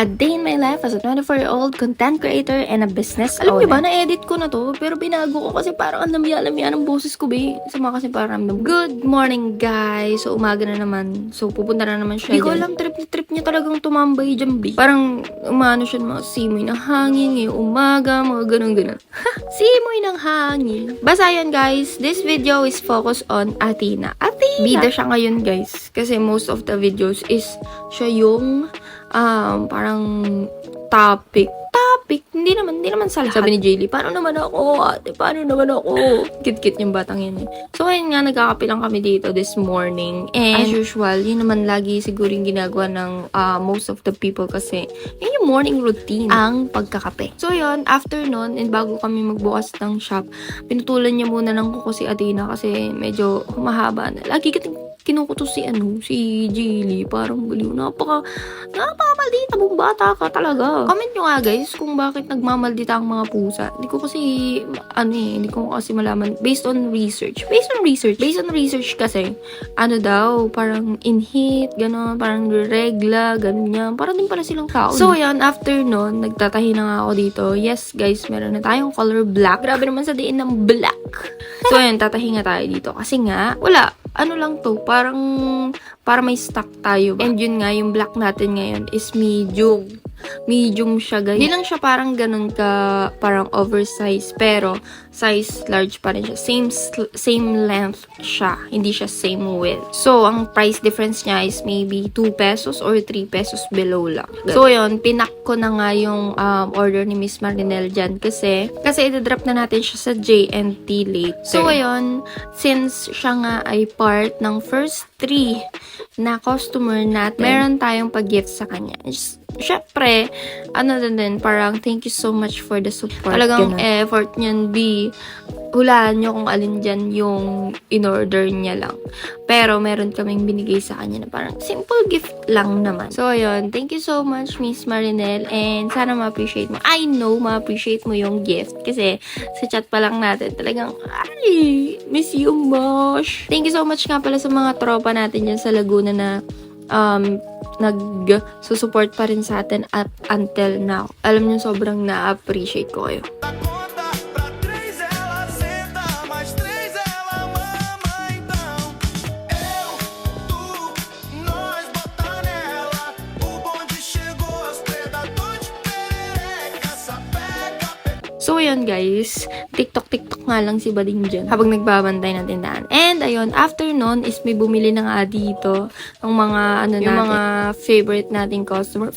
A day in my life as a 24-year-old content creator and a business owner. Alam niyo ba, na-edit ko na to, pero binago ko kasi parang ang lamya-lamya ng boses ko, be. Sama kasi parang ramdam. Good morning, guys. So, umaga na naman. So, pupunta na naman siya. Hindi ko alam, trip niya talagang tumambay dyan, be. Parang, umano siya mga simoy ng hangin, ngayong umaga, mga ganun-ganun. Simoy ng hangin. Basta yan, guys. This video is focused on Athena. Bida siya ngayon, guys. Kasi most of the videos is siya yung parang topic. Hindi naman sa lahat. Sabi ni Jaylee, paano naman ako, ate? Paano naman ako? Cute-cute yung batang yun eh. So, ayun nga, nagkakape lang kami dito this morning. And as usual, yun naman lagi siguro yung ginagawa ng most of the people kasi yun yung morning routine, ang pagkakape. So, yun, after nun, and bago kami magbukas ng shop, pinutulan niya muna ng kuko si Athena kasi medyo humahaba na. Lagi kinukutos si Jaylee. Parang baliw. Napaka-maldita mong bata ka talaga. Comment nyo nga guys kung bakit nagmamaldita ang mga pusa. Hindi ko kasi malaman. Based on research kasi, parang in-heat, gano'n, parang regla, ganyan. Parang din pala silang tao. So, yan, after nun, nagtatahi na nga ako dito. Yes, guys, meron na tayong color black. Grabe naman sa diin ng black. So, yan, tatahi nga tayo dito. Kasi nga, wala. Ano lang to, parang para may stock tayo ba? And yun nga, yung black natin ngayon is medium. Medium siya, guys. Hindi lang siya parang ganun ka, parang oversize, pero size large pa rin siya. Same length siya. Hindi siya same width. So, ang price difference niya is maybe 2 pesos or 3 pesos below lang. So, yun, pinak ko na nga yung order ni Miss Marinel dyan kasi i-drop na natin siya sa J&T later. So, ayun, since siya nga ay part ng first 3 na customer natin, meron tayong pag-gift sa kanya. Syempre, parang thank you so much for the support. Talagang effort niyan, hulaan nyo kung alin dyan yung in-order niya lang. Pero, meron kaming binigay sa kanya na parang simple gift lang naman. So, ayun. Thank you so much, Miss Marinel. And sana ma-appreciate mo. I know, ma-appreciate mo yung gift. Kasi, sa chat pa lang natin, talagang, miss you much. Thank you so much nga pala sa mga tropa natin dyan sa Laguna na nag-support pa rin sa atin at until now. Alam niyo, sobrang na-appreciate ko kayo. So, yun guys, TikTok nga lang si Bading dyan habang nagbabantay ng tindahan. And, ayun, after nun is may bumili na nga dito ng mga, mga favorite nating customer.